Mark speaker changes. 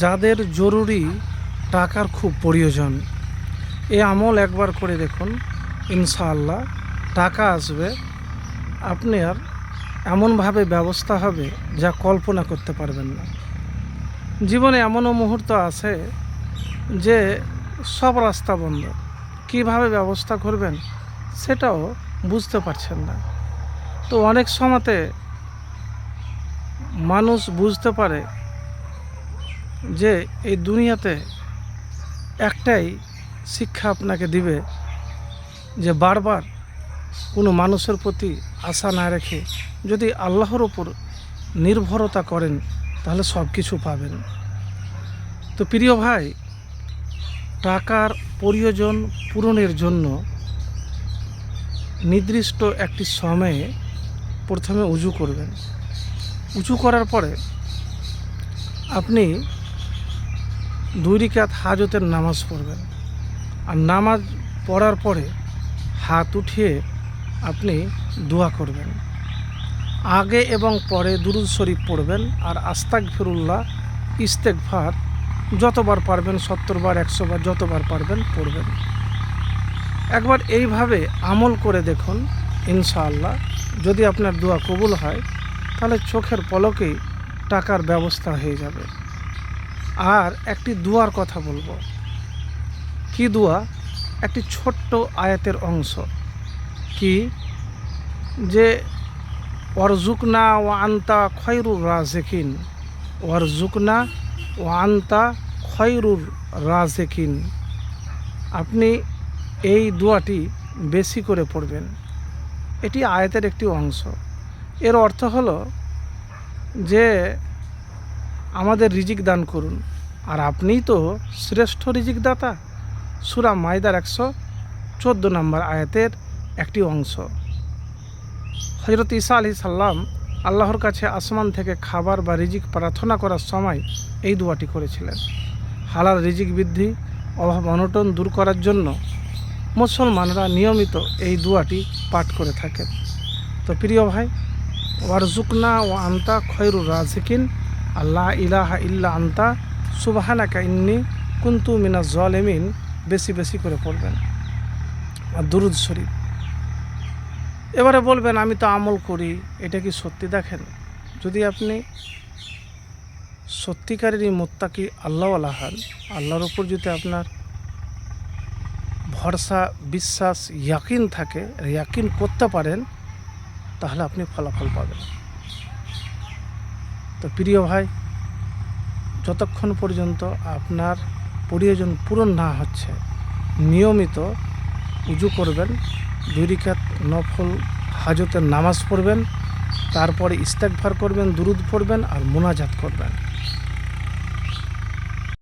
Speaker 1: যাদের জরুরি টাকার খুব প্রয়োজন, এই আমল একবার করে দেখুন, ইনশাআল্লাহ টাকা আসবে। আপনার এমনভাবে ব্যবস্থা হবে যা কল্পনা করতে পারবেন না। জীবনে এমনও মুহূর্ত আছে যে সব রাস্তা বন্ধ, কিভাবে ব্যবস্থা করবেন সেটাও বুঝতে পারছেন না। তো অনেক সময়তে মানুষ বুঝতে পারে যে এই দুনিয়াতে একটাই শিক্ষা আপনাকে দিবে যে বারবার কোনো মানুষের প্রতি আশা না রেখে যদি আল্লাহর ওপর নির্ভরতা করেন তাহলে সব কিছু পাবেন। তো প্রিয় ভাই, টাকার প্রয়োজন পূরণের জন্য নির্দিষ্ট একটি সময়ে প্রথমে উজু করবেন। উজু করার পরে আপনি 2 রাকাত হাজতের নামাজ পড়বেন। আর নামাজ পড়ার পরে হাত উঠিয়ে আপনি দোয়া করবেন। আগে এবং পরে দুরূদ শরীফ পড়বেন আর আস্তাগফিরুল্লাহ, ইস্তেগফার যতবার পারবেন, 70 বার, 100 বার, যতবার পারবেন পড়বেন। একবার এইভাবে আমল করে দেখুন, ইনশাআল্লাহ যদি আপনার দোয়া কবুল হয় তাহলে চোখের পলকেই টাকার ব্যবস্থা হয়ে যাবে। আর একটি দোয়ার কথা বলবো। কি দোয়া? একটি ছোট্ট আয়াতের অংশ, কি যে ওয়ারজুকনা ওয়া আনতা খয়রুর রাজিকিন, ওয়ারজুকনা ওয়া আনতা খয়রুর রাজিকিন। আপনি এই দোয়াটি বেশি করে পড়বেন। এটি আয়াতের একটি অংশ। এর অর্থ হলো যে আমাদের রিজিক দান করুন, আর আপনিই তো শ্রেষ্ঠ রিজিক দাতা। সূরা মাইদার 114 নম্বর আয়াতের একটি অংশ। হযরত ঈসা আলাইহিস সালাম আল্লাহর কাছে আসমান থেকে খাবার বা রিজিক প্রার্থনা করার সময় এই দোয়াটি করেছিলেন। হালাল রিজিক বৃদ্ধি, অভাব অনটন দূর করার জন্য মুসলমানরা নিয়মিত এই দোয়াটি পাঠ করে থাকেন। তো প্রিয় ভাই, ওয়ারজুকনা ওয়া আনতা খয়রুর রাজিকিন, আল্লাহ ইলাহা ইল্লা আনতা সুবহানাকা ইন্নী কুনতু মিনাজ জালিমিন বেশি বেশি করে পড়বেন। আর দুরূদ শরীফ। এবারে বলবেন আমি তো আমল করি, এটা কি সত্যি? দেখেন, যদি আপনি সত্যিকারেরই মুত্তাকি আল্লাহওয়ালা হন, আল্লাহর ওপর যদি আপনার ভরসা, বিশ্বাস, ইয়াকিন থাকে, ইয়াকিন করতে পারেন, তাহলে আপনি ফলাফল পাবেন। তো প্রিয় ভাই, যতক্ষণ পর্যন্ত আপনার প্রয়োজন পূরণ না হচ্ছে, নিয়মিত উজু করবেন, 2 রাকাত নফল হাজতের নামাজ পড়বেন, তারপরে ইস্তেগফার করবেন, দুরূদ পড়বেন আর মুনাজাত করবেন।